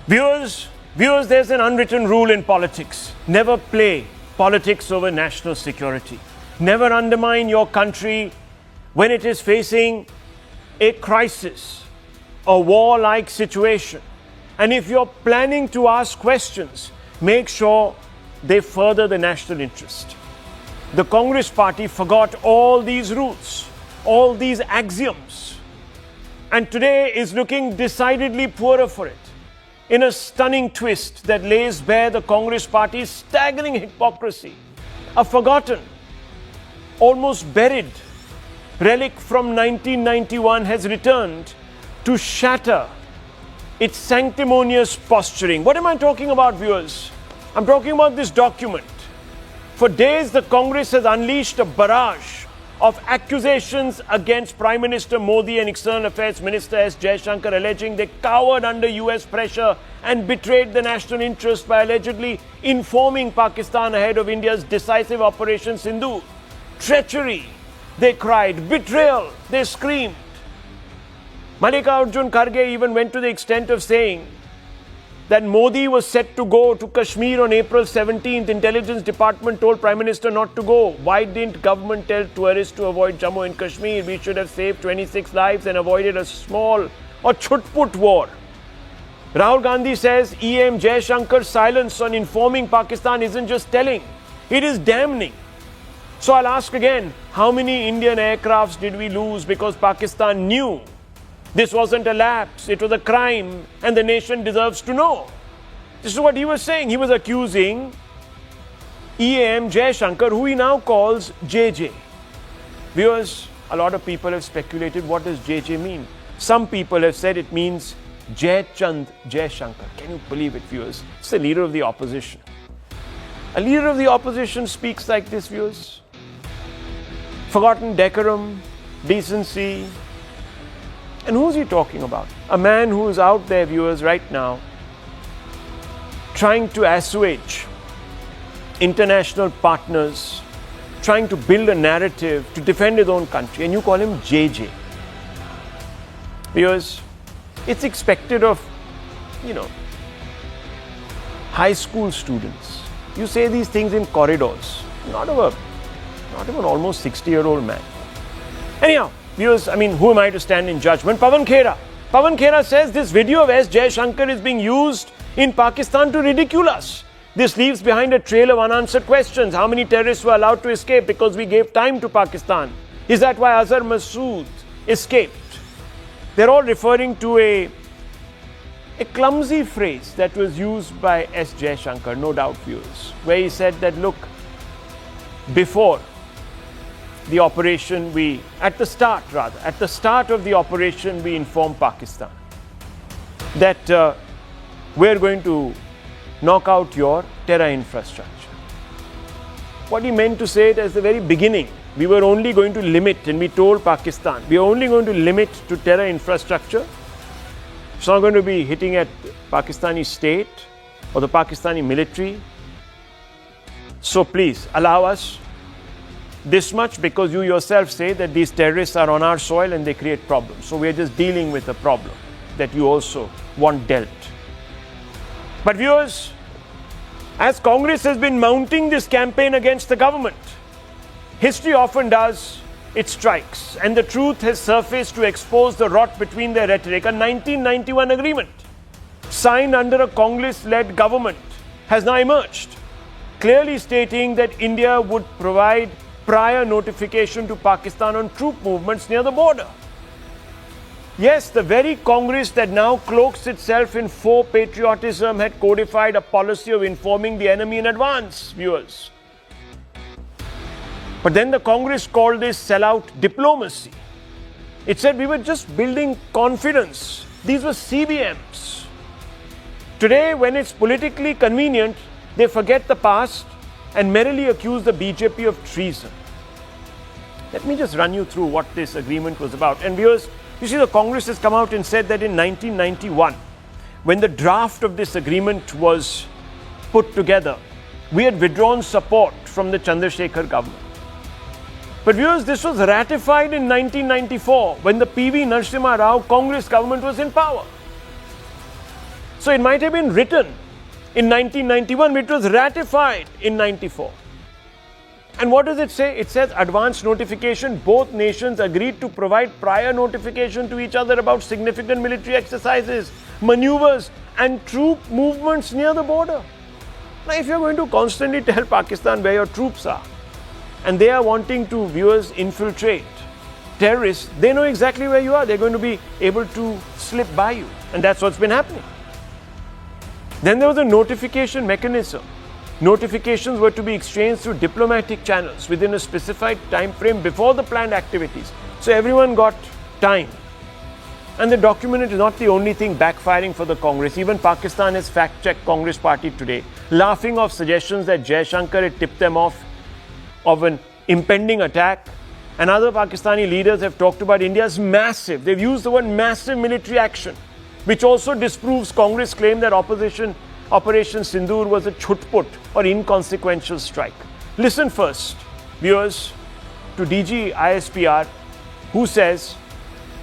Viewers, there's an unwritten rule in politics. Never play politics over national security. Never undermine your country when it is facing a crisis, a war-like situation. And if you're planning to ask questions, make sure they further the national interest. The Congress party forgot all these rules, all these axioms, and today is looking decidedly poorer for it, in a stunning twist that lays bare the Congress party's staggering hypocrisy. A forgotten, almost buried relic from 1991 has returned to shatter its sanctimonious posturing. What am I talking about, viewers? I'm talking about this document. For days, the Congress has unleashed a barrage of accusations against Prime Minister Modi and External Affairs Minister S. Jaishankar, alleging they cowered under US pressure and betrayed the national interest by allegedly informing Pakistan ahead of India's decisive Operation Sindoor. Treachery, they cried. Betrayal, they screamed. Mallikarjun Kharge even went to the extent of saying that Modi was set to go to Kashmir on April 17th. Intelligence Department told Prime Minister not to go. Why didn't government tell tourists to avoid Jammu and Kashmir? We should have saved 26 lives and avoided a small or chutput war. Rahul Gandhi says EM Jaishankar's silence on informing Pakistan isn't just telling, it is damning. So I'll ask again, how many Indian aircrafts did we lose because Pakistan knew this wasn't a lapse, it was a crime, and the nation deserves to know? This is what he was saying. He was accusing EM Jaishankar, who he now calls JJ. Viewers, a lot of people have speculated, what does JJ mean? Some people have said it means Jai Chand Jaishankar. Can you believe it, viewers? It's the leader of the opposition. A leader of the opposition speaks like this, viewers. Forgotten decorum, decency. And who's he talking about? A man who is out there, viewers, right now, trying to assuage international partners, trying to build a narrative to defend his own country, and you call him JJ. Viewers, it's expected of, high school students. You say these things in corridors, not of an almost 60-year-old man. Anyhow, viewers, who am I to stand in judgment? Pawan Khera says this video of S. Jaishankar is being used in Pakistan to ridicule us. This leaves behind a trail of unanswered questions. How many terrorists were allowed to escape because we gave time to Pakistan? Is that why Azhar Masood escaped? They're all referring to a clumsy phrase that was used by S. Jaishankar, no doubt, viewers, where he said that, look, before the operation, at the start of the operation, we informed Pakistan that we're going to knock out your terror infrastructure. What he meant to say at the very beginning, we were only going to limit, and we told Pakistan, we are only going to limit to terror infrastructure. It's not going to be hitting at Pakistani state or the Pakistani military. So please allow us this much, because you yourself say that these terrorists are on our soil and they create problems. So we are just dealing with a problem that you also want dealt. But viewers, as Congress has been mounting this campaign against the government, history often does its strikes, and the truth has surfaced to expose the rot between their rhetoric. A 1991 agreement signed under a Congress-led government has now emerged, clearly stating that India would provide prior notification to Pakistan on troop movements near the border. Yes, the very Congress that now cloaks itself in faux patriotism had codified a policy of informing the enemy in advance, viewers. But then the Congress called this sellout diplomacy. It said we were just building confidence. These were CBMs. Today, when it's politically convenient, they forget the past and merrily accuse the BJP of treason. Let me just run you through what this agreement was about. And viewers, you see, the Congress has come out and said that in 1991, when the draft of this agreement was put together, we had withdrawn support from the Chandrasekhar government. But viewers, this was ratified in 1994 when the PV Narasimha Rao Congress government was in power. So it might have been written in 1991, but it was ratified in 94. And what does it say? It says advance notification. Both nations agreed to provide prior notification to each other about significant military exercises, maneuvers, and troop movements near the border. Now, if you're going to constantly tell Pakistan where your troops are, and they are wanting to, viewers, infiltrate terrorists, they know exactly where you are. They're going to be able to slip by you. And that's what's been happening. Then there was a notification mechanism. Notifications were to be exchanged through diplomatic channels within a specified time frame before the planned activities. So everyone got time. And the document is not the only thing backfiring for the Congress. Even Pakistan has fact-checked Congress party today, laughing off suggestions that Jaishankar had tipped them off of an impending attack. And other Pakistani leaders have talked about India's massive, they've used the word massive military action, which also disproves Congress' claim that Operation Sindoor was a chutput or inconsequential strike. Listen first, viewers, to DG ISPR, who says,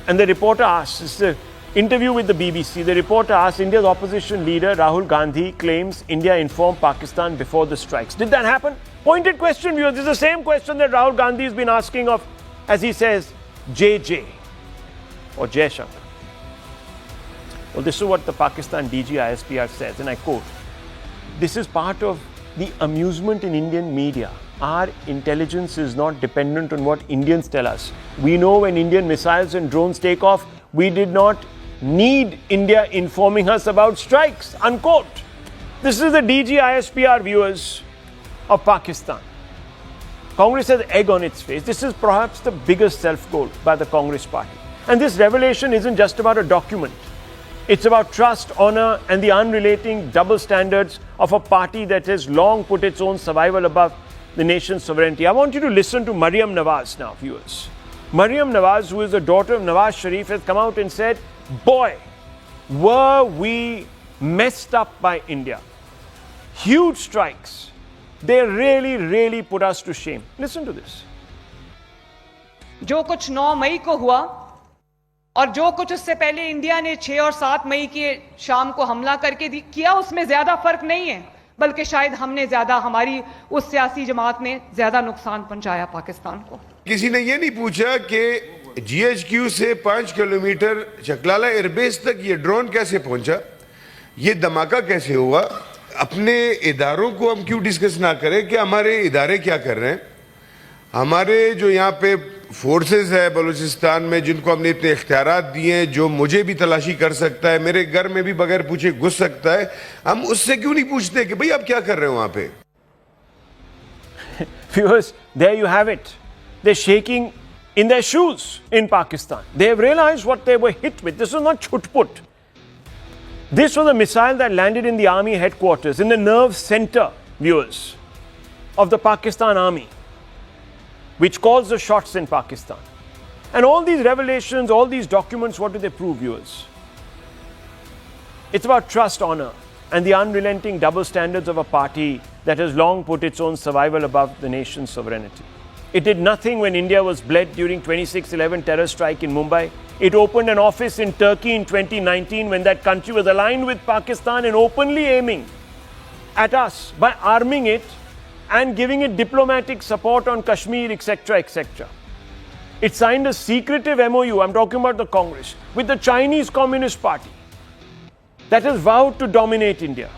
and the reporter asks, this is an interview with the BBC, the reporter asks, India's opposition leader Rahul Gandhi claims India informed Pakistan before the strikes. Did that happen? Pointed question, viewers. This is the same question that Rahul Gandhi has been asking of, as he says, JJ or Jaishankar. Well, this is what the Pakistan DG ISPR says, and I quote, "This is part of the amusement in Indian media. Our intelligence is not dependent on what Indians tell us. We know when Indian missiles and drones take off, we did not need India informing us about strikes," unquote. This is the DG ISPR, viewers, of Pakistan. Congress has egg on its face. This is perhaps the biggest self-goal by the Congress party. And this revelation isn't just about a document. It's about trust, honor, and the unrelating double standards of a party that has long put its own survival above the nation's sovereignty. I want you to listen to Maryam Nawaz now, viewers. Maryam Nawaz, who is the daughter of Nawaz Sharif, has come out and said, boy, were we messed up by India. Huge strikes. They really, really put us to shame. Listen to this. जो कुछ 9 मई को हुआ और जो कुछ उससे पहले India ने 6 और 7 मई के शाम को हमला करके किया, उसमें ज्यादा फर्क नहीं है, बल्कि शायद हमने ज्यादा, हमारी उस सियासी जमात ने ज्यादा नुकसान पहुंचाया पाकिस्तान को। किसी ने ये नहीं पूछा कि जीएचक्यू से 5 किलोमीटर चकलाला एयरबेस तक ये ड्रोन कैसे पहुंचा, ये धमाका कैसे हुआ। अपने इदारों को हम क्यों डिस्कस ना करें कि हमारे इदारे क्या कर रहे हैं। हमारे जो यहाँ पे फोर्सेस है बलूचिस्तान में, जिनको हमने इतने इख्तियारात दिए हैं, जो मुझे भी तलाशी कर सकता है, मेरे घर में भी बगैर पूछे घुस सकता है, हम उससे क्यों नहीं पूछते कि भाई आप क्या कर रहे हो वहां पे। Viewers, there you have it. They're shaking in their shoes in Pakistan. They have realized what they were hit with. This was not chutput. This was a missile that landed in the army headquarters, in the nerve center, viewers, of the Pakistan army, which calls the shots in Pakistan. And all these revelations, all these documents, what do they prove, viewers? It's about trust, honor, and the unrelenting double standards of a party that has long put its own survival above the nation's sovereignty. It did nothing when India was bled during 26/11 terror strike in Mumbai. It opened an office in Turkey in 2019 when that country was aligned with Pakistan and openly aiming at us by arming it and giving it diplomatic support on Kashmir, etc., etc. It signed a secretive MOU, I'm talking about the Congress, with the Chinese Communist Party that has vowed to dominate India.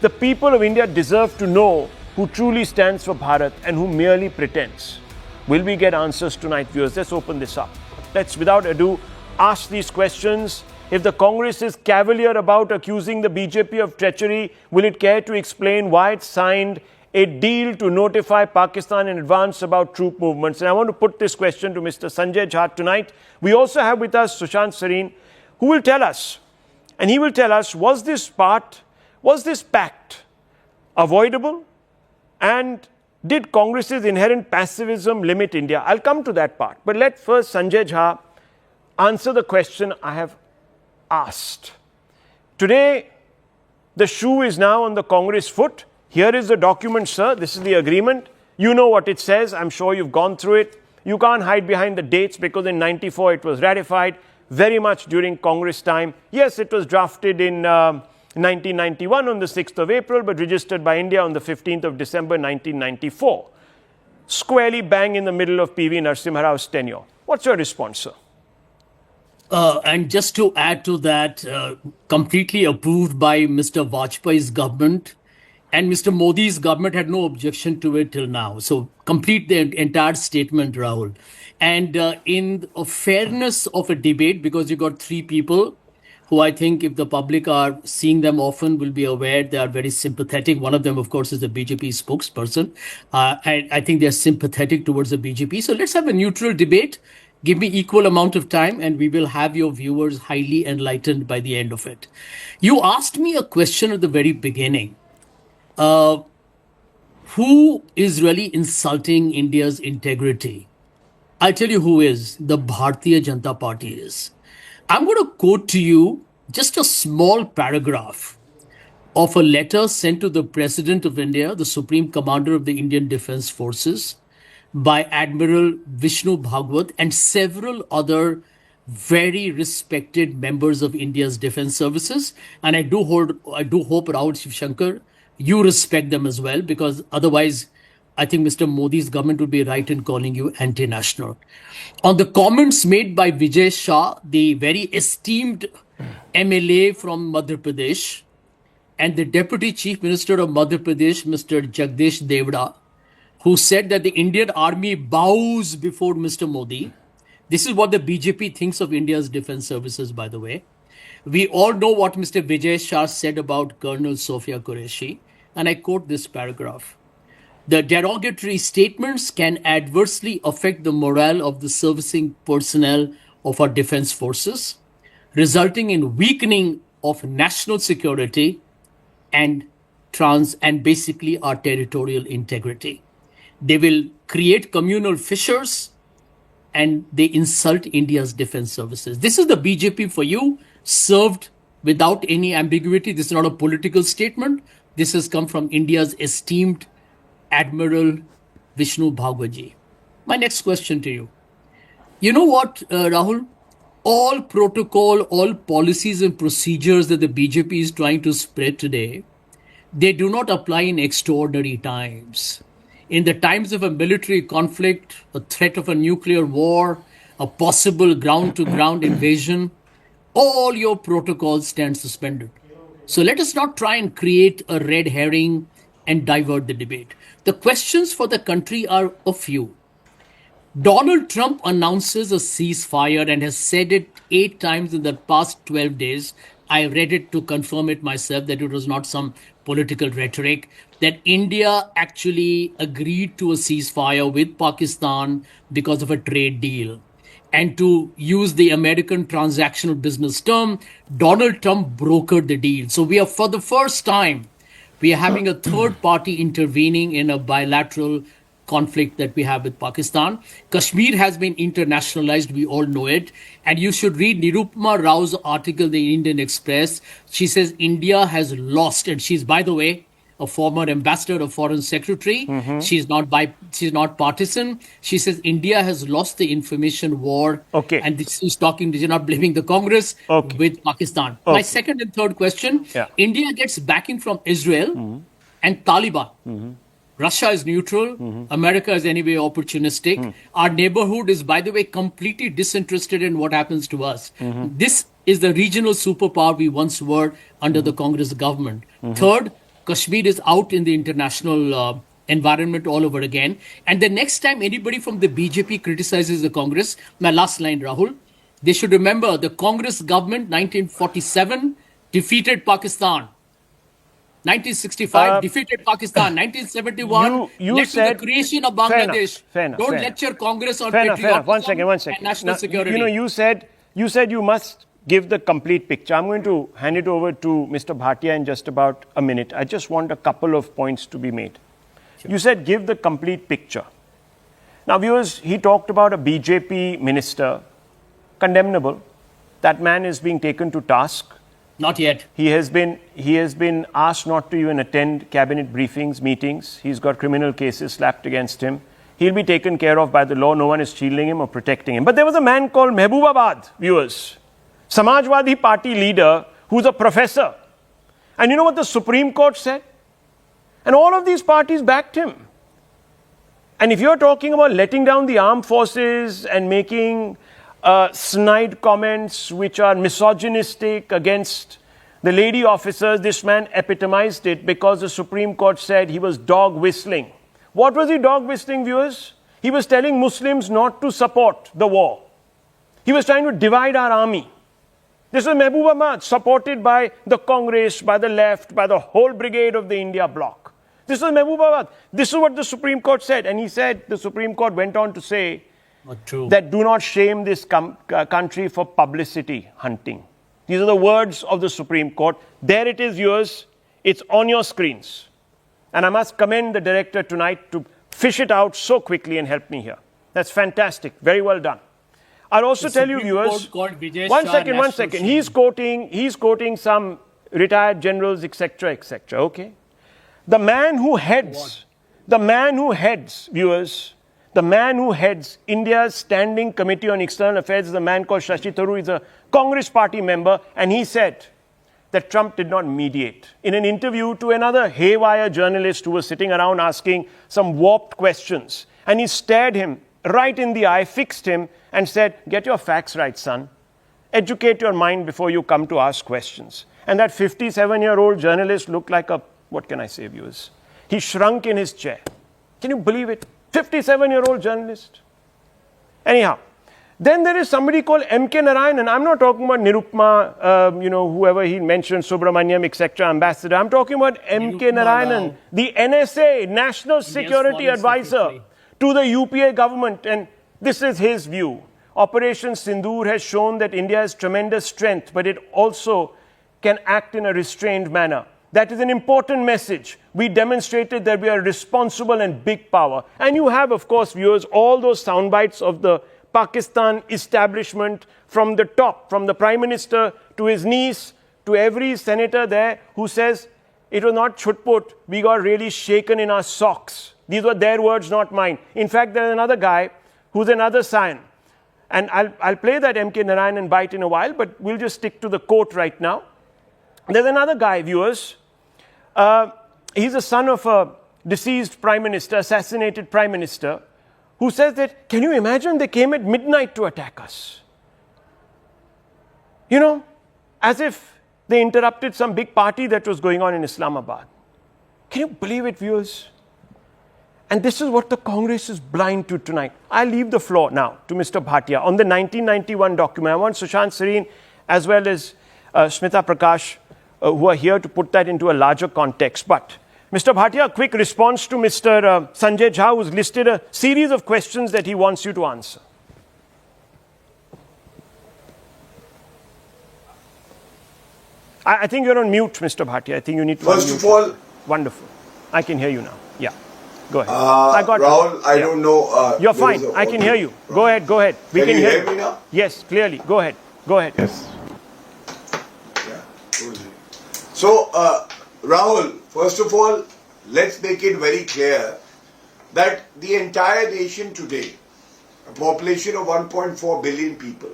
The people of India deserve to know who truly stands for Bharat and who merely pretends. Will we get answers tonight, viewers? Let's open this up. Let's, without ado, ask these questions. If the Congress is cavalier about accusing the BJP of treachery, will it care to explain why it signed a deal to notify Pakistan in advance about troop movements? And I want to put this question to Mr. Sanjay Jha tonight. We also have with us Sushant Sareen, who will tell us, and he will tell us, was this pact avoidable? And did Congress's inherent passivism limit India? I'll come to that part. But let first Sanjay Jha answer the question I have asked. Today, the shoe is now on the Congress foot. Here is the document, sir. This is the agreement. You know what it says. I'm sure you've gone through it. You can't hide behind the dates because in 94 it was ratified, very much during Congress time. Yes, it was drafted in 1991 on the 6th of April, but registered by India on the 15th of December 1994. Squarely bang in the middle of P.V. Narasimha Rao's tenure. What's your response, sir? And just to add to that, completely approved by Mr. Vajpayee's government, and Mr. Modi's government had no objection to it till now. So complete the entire statement, Rahul. And in a fairness of a debate, because you got three people who I think if the public are seeing them often will be aware they are very sympathetic. One of them, of course, is the BJP spokesperson. And I think they're sympathetic towards the BJP. So let's have a neutral debate. Give me equal amount of time and we will have your viewers highly enlightened by the end of it. You asked me a question at the very beginning. Who is really insulting India's integrity? I'll tell you who is. The Bharatiya Janata Party is. I'm going to quote to you just a small paragraph of a letter sent to the President of India, the Supreme Commander of the Indian Defence Forces, by Admiral Vishnu Bhagwat and several other very respected members of India's defence services. And I do hope, Rahul Shivshankar, you respect them as well, because otherwise I think Mr. Modi's government would be right in calling you anti-national. On the comments made by Vijay Shah, the very esteemed MLA from Madhya Pradesh, and the Deputy Chief Minister of Madhya Pradesh, Mr. Jagdish Devda, who said that the Indian army bows before Mr. Modi. This is what the BJP thinks of India's defense services, by the way. We all know what Mr. Vijay Shah said about Colonel Sofia Qureshi, and I quote this paragraph. The derogatory statements can adversely affect the morale of the servicing personnel of our defense forces, resulting in weakening of national security and basically our territorial integrity. They will create communal fissures and they insult India's defense services. This is the BJP for you, served without any ambiguity. This is not a political statement. This has come from India's esteemed Admiral Vishnu Bhagwat. My next question to you. You know what, Rahul? All protocol, all policies and procedures that the BJP is trying to spread today, they do not apply in extraordinary times. In the times of a military conflict, a threat of a nuclear war, a possible ground-to-ground invasion, all your protocols stand suspended. So let us not try and create a red herring and divert the debate. The questions for the country are a few. Donald Trump announces a ceasefire and has said it 8 times in the past 12 days. I read it to confirm it myself that it was not some political rhetoric, that India actually agreed to a ceasefire with Pakistan because of a trade deal. And to use the American transactional business term, Donald Trump brokered the deal. So we are, for the first time, we are having a third party intervening in a bilateral conflict that we have with Pakistan. Kashmir has been internationalized, we all know it. And you should read Nirupama Rao's article in the Indian Express. She says India has lost, and she's, by the way, a former ambassador, a foreign secretary. Mm-hmm. She's not partisan. She says India has lost the information war. Okay. And she's not blaming the Congress with Pakistan. Okay. My second and third question, India gets backing from Israel and Taliban. Mm-hmm. Russia is neutral. Mm-hmm. America is anyway opportunistic. Mm. Our neighborhood is, by the way, completely disinterested in what happens to us. Mm-hmm. This is the regional superpower we once were under the Congress government. Mm-hmm. Third, Kashmir is out in the international environment all over again. And the next time anybody from the BJP criticizes the Congress, my last line, Rahul, they should remember the Congress government, 1947, defeated Pakistan. 1965, defeated Pakistan. 1971, led to the creation of Bangladesh. Don't lecture Congress on patriotism. One second. And national security. You know, you said you must give the complete picture. I'm going to hand it over to Mr. Bhatia in just about a minute. I just want a couple of points to be made. Sure. You said give the complete picture. Now, viewers, he talked about a BJP minister, condemnable. That man is being taken to task. Not yet. He has been asked not to even attend cabinet briefings, meetings. He's got criminal cases slapped against him. He'll be taken care of by the law. No one is shielding him or protecting him. But there was a man called Mehboobabad, viewers, Samajwadi Party leader, who's a professor. And you know what the Supreme Court said? And all of these parties backed him. And if you're talking about letting down the armed forces and making snide comments which are misogynistic against the lady officers, this man epitomized it because the Supreme Court said he was dog whistling. What was he dog whistling, viewers? He was telling Muslims not to support the war. He was trying to divide our army. This was Mehbooba, supported by the Congress, by the left, by the whole brigade of the India bloc. This was Mehbooba. This is what the Supreme Court said. And he said, the Supreme Court went on to say that do not shame this country for publicity hunting. These are the words of the Supreme Court. There it is, viewers. It's on your screens. And I must commend the director tonight to fish it out so quickly and help me here. That's fantastic. Very well done. I'll also tell you, viewers, one second. He's quoting some retired generals, etc., etc. Okay? The man who heads, viewers, the man who heads India's Standing Committee on External Affairs is a man called Shashi Tharoor. He's a Congress party member, and he said that Trump did not mediate. In an interview to another haywire journalist who was sitting around asking some warped questions, and he stared him right in the eye, fixed him, and said, get your facts right, son. Educate your mind before you come to ask questions. And that 57-year-old journalist looked like a, what can I say, viewers? He shrunk in his chair. Can you believe it? 57-year-old journalist. Anyhow, then there is somebody called M.K. Narayanan. I'm not talking about Nirupma, whoever he mentioned, Subramaniam, etc., ambassador. I'm talking about M.K. Narayanan, the NSA, National Security Advisor to the UPA government. And this is his view. Operation Sindoor has shown that India has tremendous strength, but it also can act in a restrained manner. That is an important message. We demonstrated that we are responsible and big power. And you have, of course, viewers, all those sound bites of the Pakistan establishment from the top, from the Prime Minister to his niece, to every senator there who says, it was not chutput, we got really shaken in our socks. These were their words, not mine. In fact, there's another guy who's another scion. And I'll play that M.K. Narayanan bite in a while, but we'll just stick to the quote right now. There's another guy, viewers. He's a son of a deceased prime minister, assassinated prime minister, who says that, can you imagine they came at midnight to attack us? You know, as if they interrupted some big party that was going on in Islamabad. Can you believe it, viewers? And this is what the Congress is blind to tonight. I leave the floor now to Mr. Bhatia on the 1991 document. I want Sushant Sareen as well as Smita Prakash who are here to put that into a larger context. But Mr. Bhatia, a quick response to Mr. Sanjay Jha, who's listed a series of questions that he wants you to answer. I think you're on mute, Mr. Bhatia. I think you need to First of all, wonderful. I can hear you now. Yeah. Go ahead. Rahul, I don't know. You're fine. I can hear you. Go ahead. We can hear me now? Yes, clearly. Go ahead. Yes. Yeah, totally. So, Rahul, first of all, let's make it very clear that the entire nation today, a population of 1.4 billion people,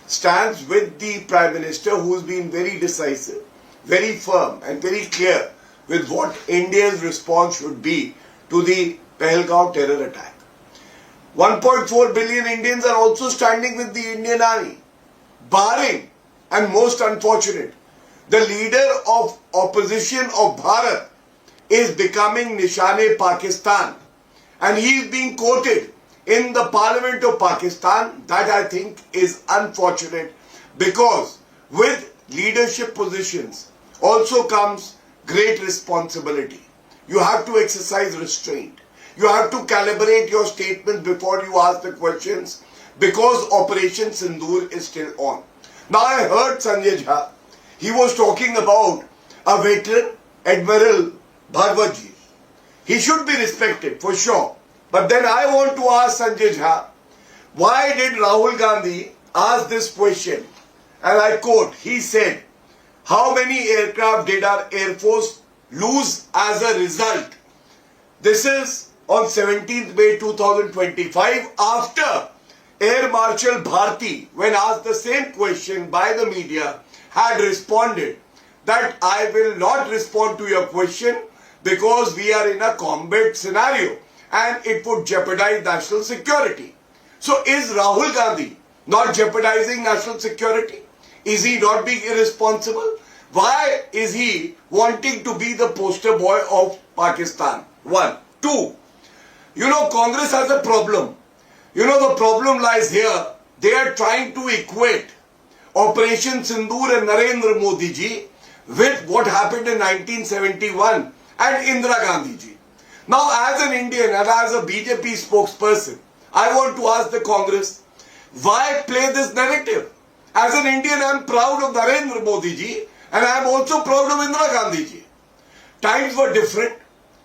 stands with the Prime Minister, who's been very decisive, very firm and very clear with what India's response should be to the Pahalgam terror attack. 1.4 billion Indians are also standing with the Indian Army, barring, and most unfortunate, the leader of opposition of Bharat is becoming Nishane-Pakistan, and he is being quoted in the Parliament of Pakistan. That I think is unfortunate, because with leadership positions also comes great responsibility. You have to exercise restraint. You have to calibrate your statements before you ask the questions, because Operation Sindoor is still on. Now I heard Sanjay Jha. He was talking about a veteran, Admiral Bharwat. He should be respected for sure. But then I want to ask Sanjay Jha, why did Rahul Gandhi ask this question? And I quote, he said, how many aircraft did our Air Force lose as a result? This is on 17th May 2025, after Air Marshal Bharti, when asked the same question by the media, had responded that I will not respond to your question because we are in a combat scenario and it would jeopardize national security. So is Rahul Gandhi not jeopardizing national security? Is he not being irresponsible? Why is he wanting to be the poster boy of Pakistan? One. Two, Congress has a problem. The problem lies here. They are trying to equate Operation Sindoor and Narendra Modi ji with what happened in 1971 and Indira Gandhi ji. Now, as an Indian and as a BJP spokesperson, I want to ask the Congress, why play this narrative? As an Indian, I am proud of Narendra Modi ji and I am also proud of Indira Gandhi ji. Times were different,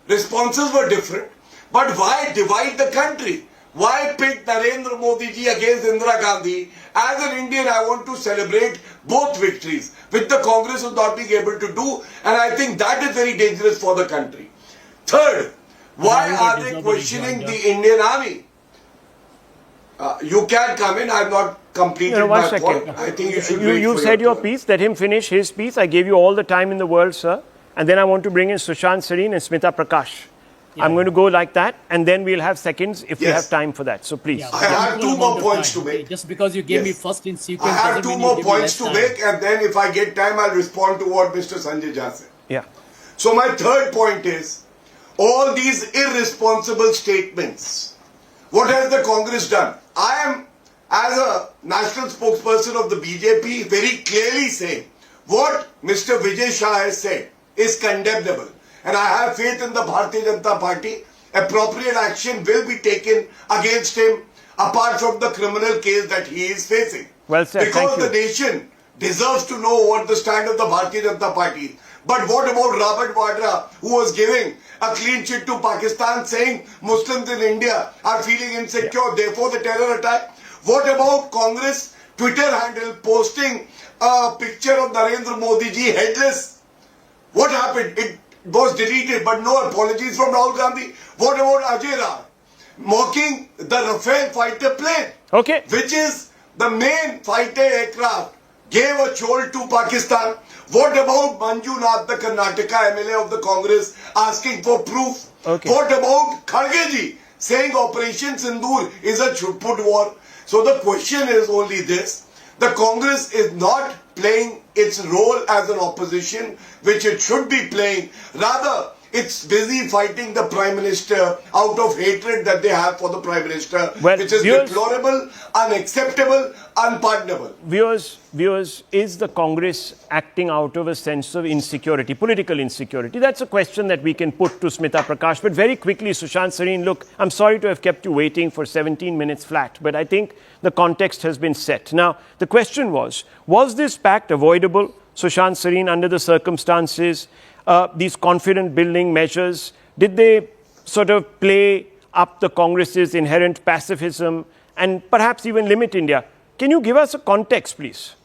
responses were different, but why divide the country? Why pit Narendra Modi ji against Indira Gandhi? As an Indian, I want to celebrate both victories, which the Congress is not being able to do, and I think that is very dangerous for the country. Third, why are they questioning the Indian Army? You can come in. I have not completed my point. I think you should wait You've for said your turn. piece. Let him finish his piece. I gave you all the time in the world, sir. And then I want to bring in Sushant Sareen and Smita Prakash. I'm going to go like that, and then we'll have seconds if we have time for that. So please. I have two more points to make. Just because you gave me first in sequence. I have doesn't two mean you more give me points less to time. make, and then if I get time, I'll respond to what Mr. Sanjay Jha said. Yeah. So my third point is, all these irresponsible statements. What has the Congress done? I am, as a national spokesperson of the BJP, very clearly saying what Mr. Vijay Shah has said is condemnable. And I have faith in the Bharatiya Janata Party. Appropriate action will be taken against him apart from the criminal case that he is facing. Well said. Because Thank you. the nation deserves to know what the stand of the Bharatiya Janata Party is. But what about Robert Vadra, who was giving a clean sheet to Pakistan saying Muslims in India are feeling insecure, therefore the terror attack? What about Congress Twitter handle posting a picture of Narendra Modi ji headless? What happened? It was deleted, but no apologies from Rahul Gandhi. What about Ajay Rao mocking the Rafale fighter plane? Okay. Which is the main fighter aircraft, gave a chol to Pakistan. What about Manjunath, the Karnataka MLA of the Congress, asking for proof? Okay. What about Kharge ji saying Operation Sindoor is a chutput war? So the question is only this. The Congress is not playing its role as an opposition, which it should be playing. Rather, it's busy fighting the Prime Minister out of hatred that they have for the Prime Minister, which is deplorable, unacceptable, unpardonable. Viewers, is the Congress acting out of a sense of insecurity, political insecurity? That's a question that we can put to Smita Prakash. But very quickly, Sushant Sareen, look, I'm sorry to have kept you waiting for 17 minutes flat, but I think the context has been set. Now, the question was this pact avoidable, Sushant Sareen, under the circumstances? These confident building measures, did they sort of play up the Congress's inherent pacifism and perhaps even limit India? Can you give us a context, please?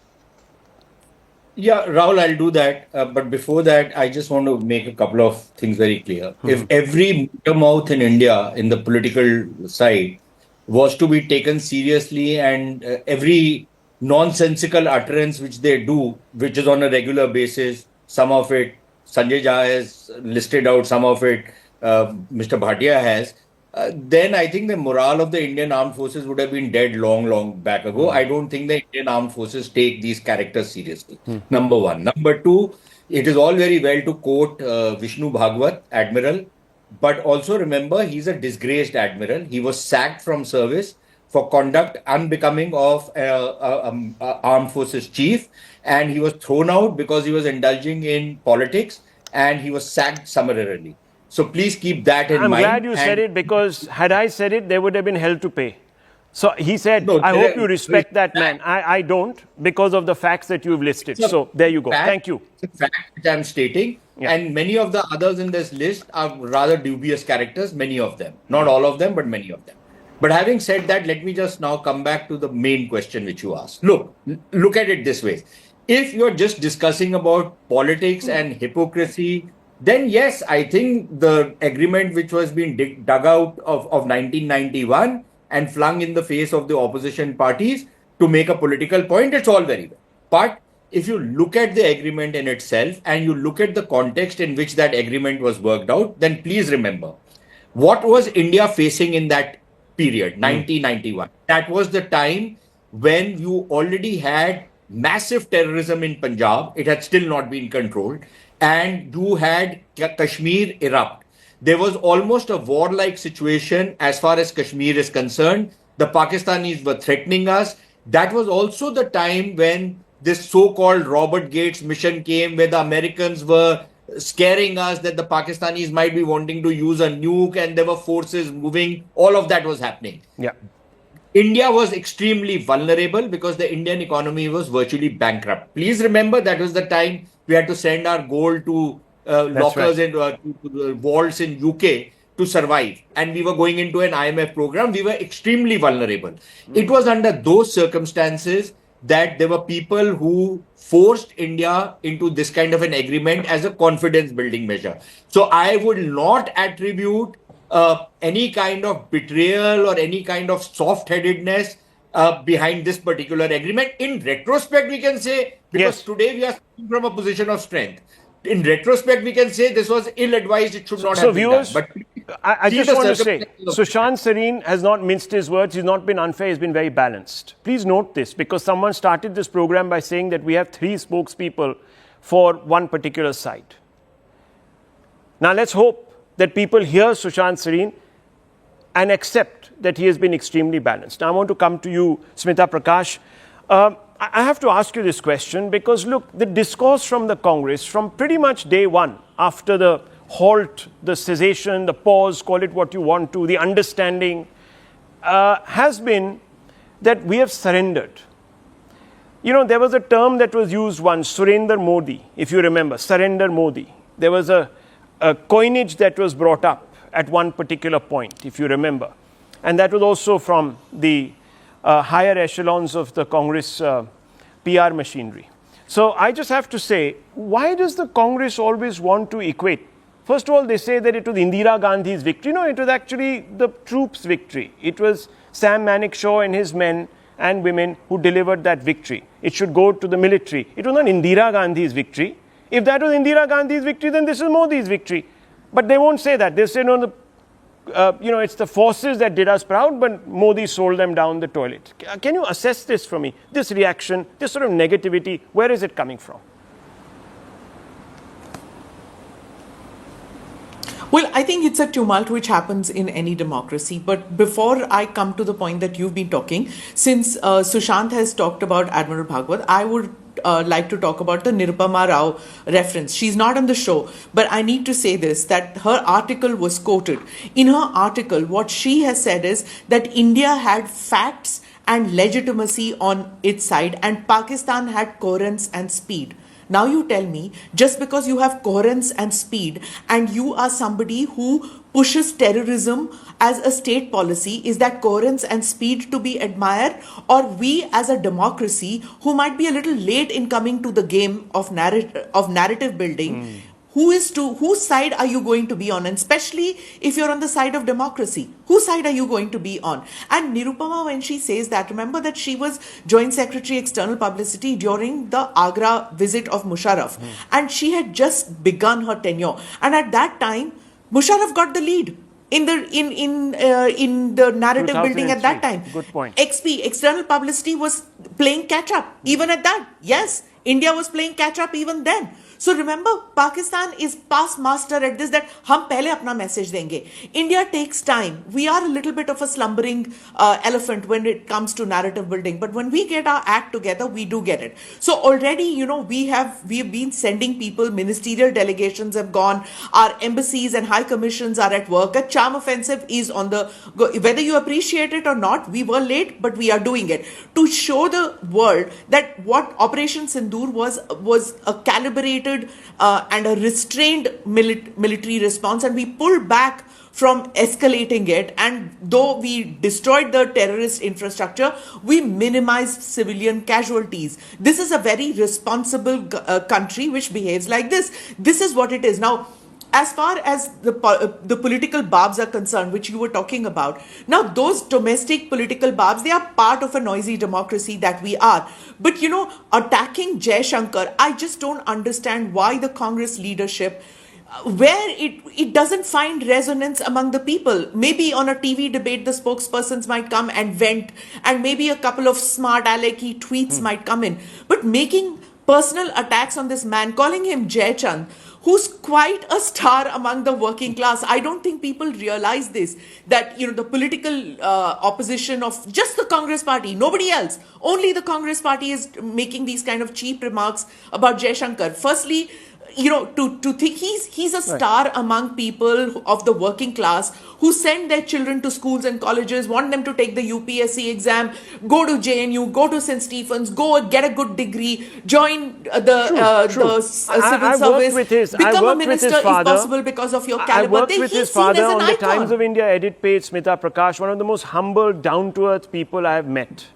Yeah, Rahul, I'll do that. But before that, I just want to make a couple of things very clear. If every mouth in India, in the political side, was to be taken seriously and every nonsensical utterance which they do, which is on a regular basis, some of it Sanjay Jha has listed out, some of it Mr. Bhatia has, then I think the morale of the Indian Armed Forces would have been dead long back ago. I don't think the Indian Armed Forces take these characters seriously. Number one. Number two, it is all very well to quote Vishnu Bhagwat, Admiral, but also remember he's a disgraced Admiral. He was sacked from service for conduct unbecoming of Armed Forces Chief, and he was thrown out because he was indulging in politics, and he was sacked summarily. So please keep that in mind. I'm glad you said it, because had I said it, there would have been hell to pay. So he said, I hope you respect that man. I don't, because of the facts that you've listed. So there you go. Thank you. It's a fact which I'm stating. Yeah. And many of the others in this list are rather dubious characters, many of them. Not all of them, but many of them. But having said that, let me just now come back to the main question which you asked. Look at it this way. If you're just discussing about politics and hypocrisy, then yes, I think the agreement which was being dug out of 1991 and flung in the face of the opposition parties to make a political point, it's all very well. But if you look at the agreement in itself and you look at the context in which that agreement was worked out, then please remember what was India facing in that period, 1991. That was the time when you already had massive terrorism in Punjab. It had still not been controlled. And you had Kashmir erupt. There was almost a warlike situation as far as Kashmir is concerned. The Pakistanis were threatening us. That was also the time when this so-called Robert Gates mission came, where the Americans were scaring us that the Pakistanis might be wanting to use a nuke and there were forces moving. All of that was happening. Yeah. India was extremely vulnerable because the Indian economy was virtually bankrupt. Please remember that was the time we had to send our gold to lockers and to vaults in UK to survive. And we were going into an IMF program. We were extremely vulnerable. It was under those circumstances that there were people who forced India into this kind of an agreement as a confidence building measure. So I would not attribute any kind of betrayal or any kind of soft-headedness behind this particular agreement. In retrospect, we can say, because today we are speaking from a position of strength. In retrospect, we can say this was ill-advised. It should not have been done. But I just want to say, Sushant Sareen has not minced his words. He's not been unfair. He's been very balanced. Please note this, because someone started this program by saying that we have 3 spokespeople for one particular side. Now, let's hope that people hear Sushant Sareen and accept that he has been extremely balanced. Now, I want to come to you, Smita Prakash. I have to ask you this question because, look, the discourse from the Congress, from pretty much day one, after the halt, the cessation, the pause, call it what you want to, the understanding, has been that we have surrendered. You know, there was a term that was used once, Surrender Modi, if you remember, surrender Modi. There was a coinage that was brought up at one particular point, if you remember. And that was also from the higher echelons of the Congress PR machinery. So I just have to say, why does the Congress always want to equate? First of all, they say that it was Indira Gandhi's victory. No, it was actually the troops' victory. It was Sam Manekshaw and his men and women who delivered that victory. It should go to the military. It was not Indira Gandhi's victory. If that was Indira Gandhi's victory, then this is Modi's victory. But they won't say that. They say, no, it's the forces that did us proud, but Modi sold them down the toilet. Can you assess this for me? This reaction, this sort of negativity, where is it coming from? Well, I think it's a tumult which happens in any democracy. But before I come to the point that you've been talking, since Sushant has talked about Admiral Bhagwat, I would like to talk about the Nirupama Rao reference. She's not on the show, but I need to say this, that her article was quoted. In her article, what she has said is that India had facts and legitimacy on its side and Pakistan had coherence and speed. Now you tell me, just because you have coherence and speed and you are somebody who pushes terrorism as a state policy, is that coherence and speed to be admired? Or we as a democracy who might be a little late in coming to the game of narrative building, whose side are you going to be on? And especially if you're on the side of democracy, whose side are you going to be on? And Nirupama, when she says that, remember that she was Joint Secretary External Publicity during the Agra visit of Musharraf. And she had just begun her tenure. And at that time, Musharraf got the lead in the narrative building at that time. Good point. XP, External Publicity, was playing catch up even at that. Yes, India was playing catch up even then. So remember, Pakistan is past master at this, that hum pehle apna message denge. India takes time. We are a little bit of a slumbering elephant when it comes to narrative building. But when we get our act together, we do get it. So already, we have been sending people, ministerial delegations have gone, our embassies and high commissions are at work. A charm offensive is on the go. Whether you appreciate it or not, we were late, but we are doing it. To show the world that what Operation Sindoor was a calibrated and a restrained military response, and we pulled back from escalating it. And though we destroyed the terrorist infrastructure, we minimized civilian casualties. This is a very responsible country which behaves like this. This is what it is. Now, as far as the political barbs are concerned, which you were talking about, now those domestic political barbs, they are part of a noisy democracy that we are. But attacking Jai Shankar, I just don't understand why the Congress leadership, where it doesn't find resonance among the people. Maybe on a TV debate, the spokespersons might come and vent, and maybe a couple of smart alecky tweets might come in. But making personal attacks on this man, calling him Jai Chand, who's quite a star among the working class. I don't think people realize this, that the political opposition of just the Congress party, nobody else, only the Congress party is making these kind of cheap remarks about Jai Shankar. Firstly, to think he's a star among people of the working class who send their children to schools and colleges, want them to take the UPSC exam, go to JNU, go to St. Stephen's, go get a good degree, join the civil service, become a minister if possible because of your caliber. I worked with his father on the Times of India edit page, Smita Prakash, one of the most humble, down-to-earth people I have met.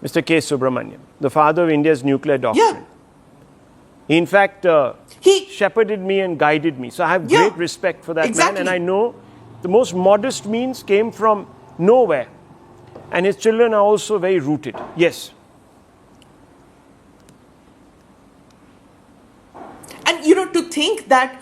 Mr. K. Subramaniam, the father of India's nuclear doctrine. Yeah. He, in fact, he shepherded me and guided me. So I have great respect for that man. And I know the most modest means came from nowhere. And his children are also very rooted. Yes. And, to think that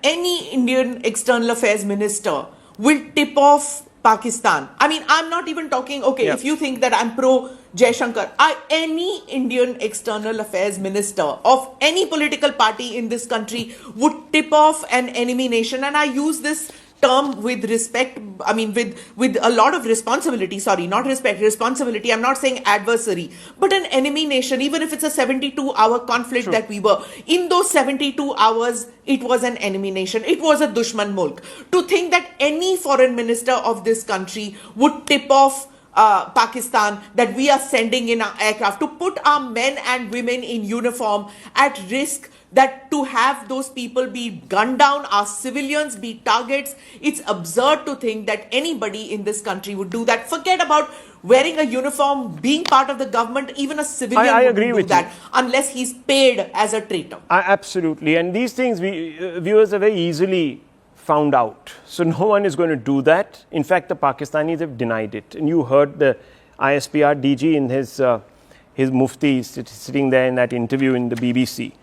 any Indian external affairs minister will tip off Pakistan. I mean, I'm not even talking, if you think that I'm pro Jai Shankar, any Indian external affairs minister of any political party in this country would tip off an enemy nation. And I use this term with respect, I mean, with a lot of responsibility, sorry, not respect, responsibility. I'm not saying adversary, but an enemy nation, even if it's a 72-hour conflict that we were, in those 72 hours, it was an enemy nation. It was a Dushman Mulk. To think that any foreign minister of this country would tip off Pakistan, that we are sending in our aircraft to put our men and women in uniform at risk, that to have those people be gunned down, our civilians be targets. It's absurd to think that anybody in this country would do that. Forget about wearing a uniform, being part of the government. Even a civilian wouldn't do that unless he's paid as a traitor. Absolutely. And these things, viewers are very easily found out. So no one is going to do that. In fact, the Pakistanis have denied it. And you heard the ISPR DG in his mufti sitting there in that interview in the BBC.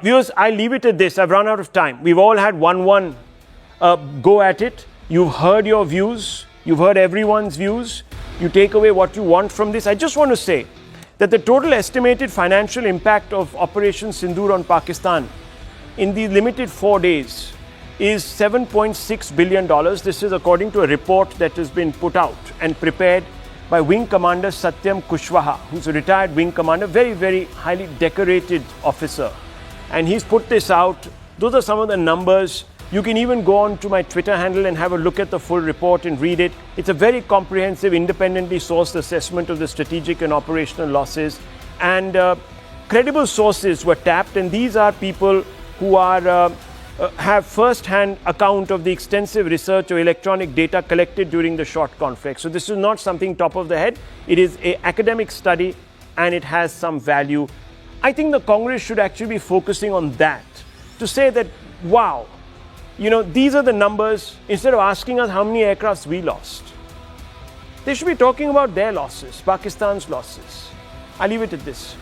Viewers, I'll leave it at this. I've run out of time. We've all had one go at it. You've heard your views. You've heard everyone's views. You take away what you want from this. I just want to say that the total estimated financial impact of Operation Sindoor on Pakistan in the limited 4 days is $7.6 billion. This is according to a report that has been put out and prepared by Wing Commander Satyam Kushwaha, who's a retired Wing Commander, very, very highly decorated officer. And he's put this out. Those are some of the numbers. You can even go on to my Twitter handle and have a look at the full report and read it. It's a very comprehensive, independently sourced assessment of the strategic and operational losses. And credible sources were tapped. And these are people who are have first-hand account of the extensive research or electronic data collected during the short conflict. So this is not something top of the head. It is an academic study and it has some value. I think the Congress should actually be focusing on that, to say that, wow, these are the numbers, instead of asking us how many aircrafts we lost. They should be talking about their losses, Pakistan's losses. I'll leave it at this.